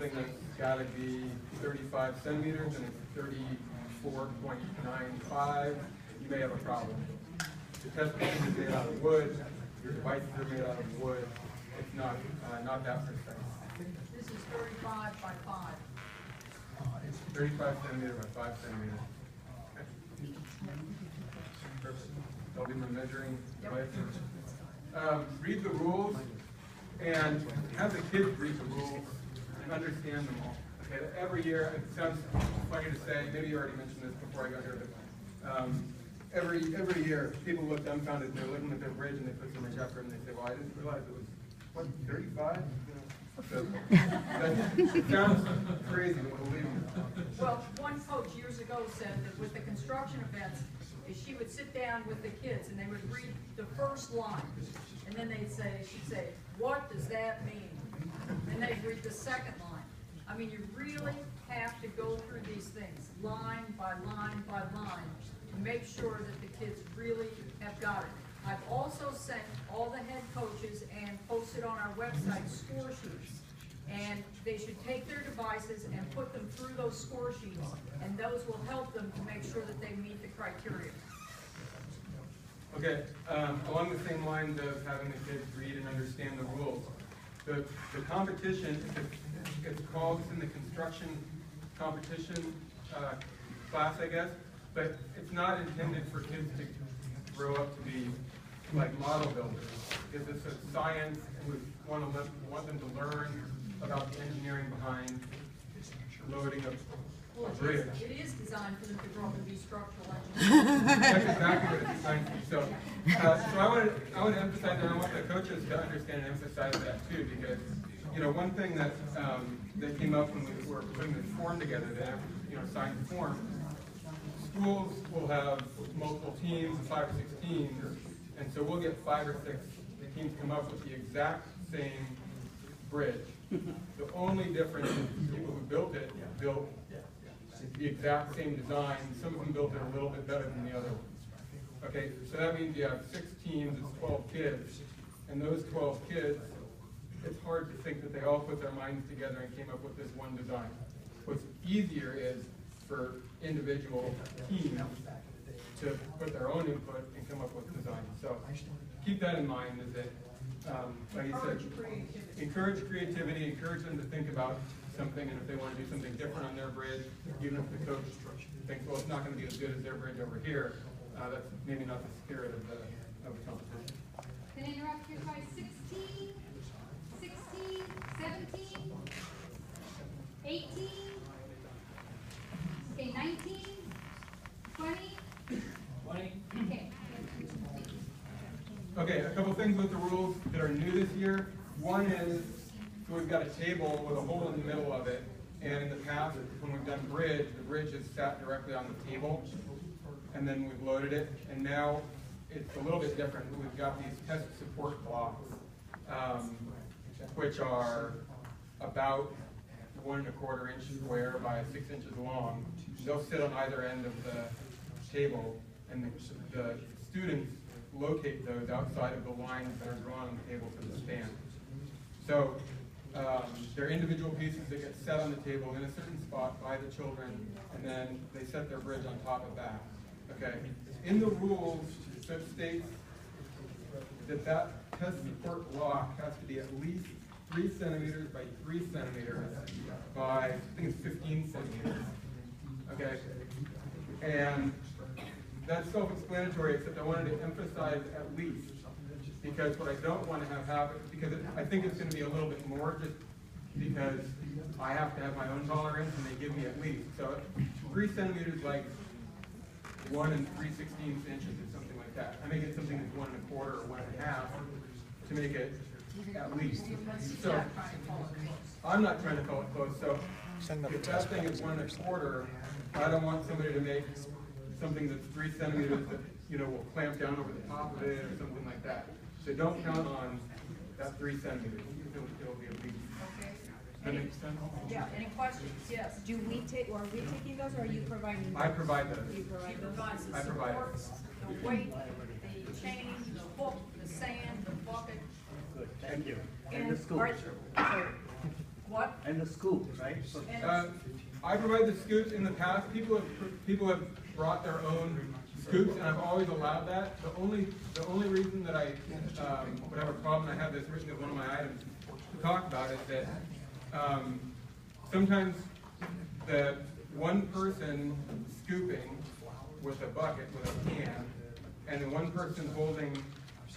something that's got to be 35 centimeters and it's 34.95, you may have a problem. The test machine is made out of wood, your devices are made out of wood, it's not that precise. This is 35 by 5. It's 35 centimeters by 5 centimeters. Okay. Perfect. I'll be my measuring device. Read the rules and have the kids read the rules and understand them all. Okay, every year, it sounds funny to say, maybe you already mentioned this before I got here, but every year people look dumbfounded, they're looking at their bridge and they put some in effort and they say, well, I didn't realize it was, what, 35? So, that sounds crazy, but believe me. Well, one coach years ago said that with the construction events, is she would sit down with the kids and they would read the first line, and then she'd say, what does that mean? And they'd read the second line. I mean, you really have to go through these things, line by line by line, to make sure that the kids really have got it. I've also sent all the head coaches and posted on our website score sheets. And they should take their devices and put them through those score sheets, and those will help them to make sure that they meet the criteria. Okay, along the same lines of having the kids read and understand the rules, the competition, it's called, it's in the construction competition class, I guess, but it's not intended for kids to grow up to be like model builders, because it's a science, and we want them to learn about the engineering behind loading a bridge. It is designed for them to grow up and be structural engineers. That's exactly what it's designed to be. So I want to emphasize, and I want the coaches to understand and emphasize that too, because one thing that that came up when we were putting this form together, that signed the form. Schools will have multiple teams, 5 or 6 teams, and so we'll get 5 or 6 teams come up with the exact same bridge. The only difference is the people who built it built the exact same design. Some of them built it a little bit better than the other ones. Okay, so that means you have 6 teams, it's 12 kids, and those 12 kids, it's hard to think that they all put their minds together and came up with this one design. What's easier is for individual teams to put their own input and come up with designs. So keep that in mind, is that, like you said, encourage creativity, encourage them to think about something, and if they want to do something different on their bridge, even if the coach thinks, well, it's not going to be as good as their bridge over here, that's maybe not the spirit of the competition. Can I interrupt here by 16, 16, 17, 18, okay, 19, 20, 20. okay. Okay, a couple things with the rules that are new this year. One is, so we've got a table with a hole in the middle of it, and in the past, when we've done bridge, the bridge is sat directly on the table, and then we've loaded it, and now it's a little bit different. We've got these test support blocks, which are about 1 1/4 inch square by 6 inches long. They'll sit on either end of the table, and the students locate those outside of the lines that are drawn on the table for the stand. So they're individual pieces that get set on the table in a certain spot by the children, and then they set their bridge on top of that. Okay. In the rules, it states that test support block has to be at least 3 centimeters by 3 centimeters by, I think it's 15 centimeters. Okay. And that's self-explanatory, except I wanted to emphasize at least, because what I don't want to have happen, because I think it's going to be a little bit more, just because I have to have my own tolerance and they give me at least. So 3 centimeters, like 1 3/16 inches or something like that. I may get something that's 1 1/4 or 1 1/2 to make it at least. So I'm not trying to call it close. So if that thing is 1 1/4, I don't want somebody to make something that's 3 centimeters that will clamp down over the top of it or something like that. So don't count on that 3 centimeters. It'll be at least. Okay. That makes sense? Yeah, any questions? Yes. Do we take, or are we taking those, or are you providing? I provide those. You provide She those? provides the I provide it. supports, the weight, the chain, the hook, the sand, the bucket. Good, thank you. And the school. are, so, What? And the scoop, right? So- And I provide the scoops in the past, people have brought their own scoops, and I've always allowed that. The only reason that I, would have a problem, and I have this written as one of my items to talk about, is that, sometimes the one person scooping with a bucket, with a can, and the one person holding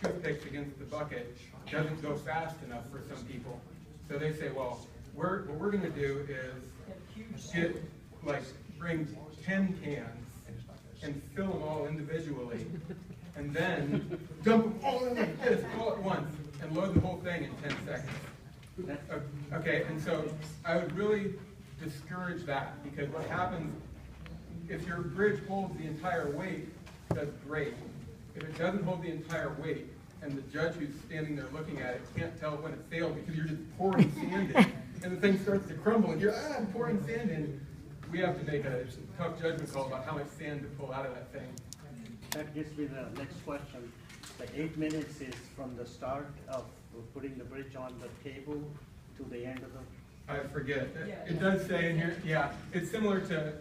toothpicks against the bucket doesn't go fast enough for some people. So they say, well, what we're gonna do is bring 10 cans and fill them all individually, and then dump them all in like this, all at once, and load the whole thing in 10 seconds. Okay, and so I would really discourage that, because what happens, if your bridge holds the entire weight, that's great. If it doesn't hold the entire weight, and the judge who's standing there looking at it can't tell when it failed because you're just pouring sand in, and the thing starts to crumble, and you're pouring sand in, we have to make a tough judgment call about how much sand to pull out of that thing. That gives me the next question. The 8 minutes is from the start of putting the bridge on the table to the end of the, I forget. It does say in here, yeah, it's similar to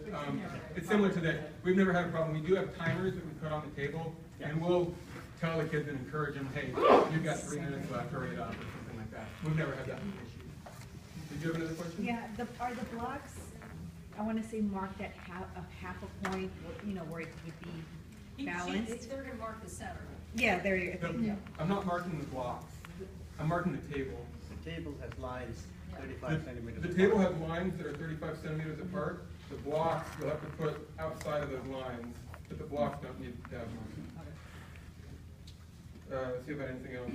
that. We've never had a problem. We do have timers that we put on the table, and we'll tell the kids and encourage them, hey, you've got 3 minutes left, hurry it up, or something like that. We've never had that issue. Did you have another question? Yeah, are the blocks, I wanna say marked at half a point, you know, where it would be balanced? they're gonna mark the center. Yeah, there you go. No, I'm not marking the blocks. I'm marking the table. the table has lines 35 centimeters. The table has lines that are 35 centimeters apart. The blocks, you'll have to put outside of those lines, but the blocks don't need to have lines. Let's see if I have anything else.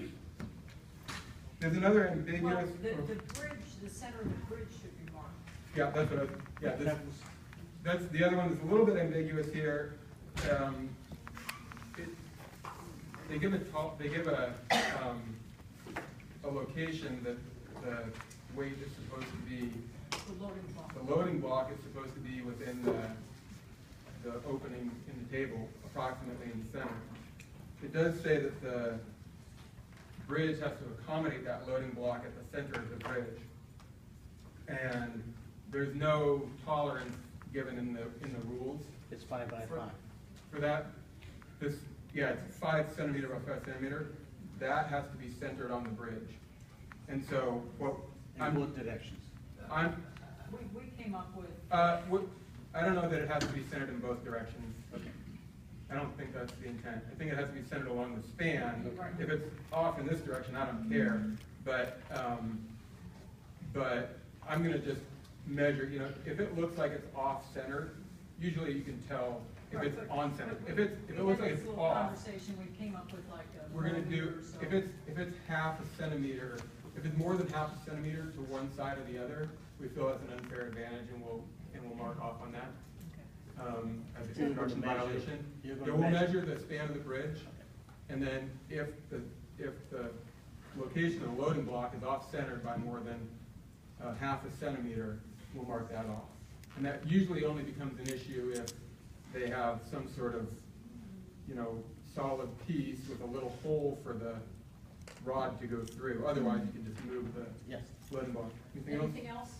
There's another Well, ambiguous. the bridge, the center of the bridge should be marked. Yeah, that's what that's, the other one is a little bit ambiguous here. They give a location that the weight is supposed to be, The loading block. the loading block is supposed to be within the opening in the table, approximately in the center. It does say that the bridge has to accommodate that loading block at the center of the bridge. And there's no tolerance given in the rules It's 5 by 5. for that. It's 5 centimeter by 5 centimeter. That has to be centered on the bridge. And so In both directions. We came up with, I don't know that it has to be centered in both directions. Okay. I don't think that's the intent. I think it has to be centered along the span. Right. If it's off in this direction, I don't care. But I'm gonna just measure, you know, if it looks like it's off center, usually you can tell if it's on center. If it looks like it's little off, conversation, we came up with like a. we're gonna do, millimeter or so. if it's half a centimeter, if it's more than half a centimeter to one side or the other, we feel that's an unfair advantage, and we'll mark off on that. As a So you're gonna construction measure- violation. you're Yeah, gonna we'll measure- measure the span of the bridge, and then if the location of the loading block is off-centered by more than half a centimeter, we'll mark that off. And that usually only becomes an issue if they have some sort of, you know, solid piece with a little hole for the rod to go through. Otherwise, you can just move the Yes. loading block. Anything else? Anything else?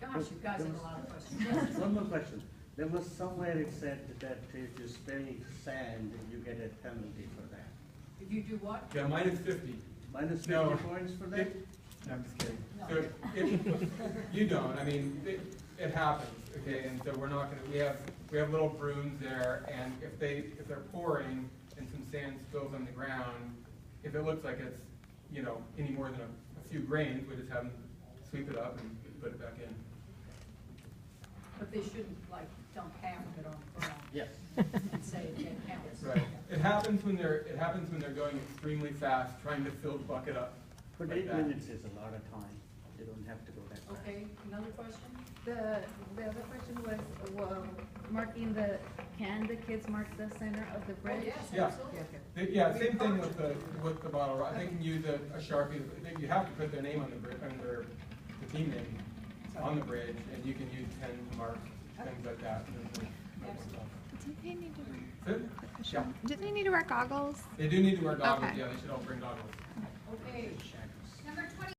Gosh, you guys have a lot of questions. One more question. There was somewhere it said that if you spill sand, you get a penalty for that. If you do what? Yeah, minus 50. Minus No. 50 points for that? No, I'm just kidding. No. So, you don't, I mean, it happens, okay, and so we're not gonna, we have little brooms there, and if they're pouring and some sand spills on the ground, if it looks like it's, you know, any more than a few grains, we just have them sweep it up and put it back in. But they shouldn't like dump half of it on the ground Yes. and say it counts. Right. It happens when they're going extremely fast, trying to fill the bucket up. But like 8 that. minutes is a lot of time. You don't have to go that fast. Okay, another question? The other question was, marking can the kids mark the center of the bridge? yes, Yeah. absolutely. Yeah, same thing with the bottle rocket. They can use a Sharpie. You have to put their name on the bridge, the team name on the bridge, and you can use pen to mark things like that. Do they need to Good? Yeah. Do they need to wear goggles? They do need to wear goggles, Okay. yeah, they should all bring goggles. Okay, Number 20.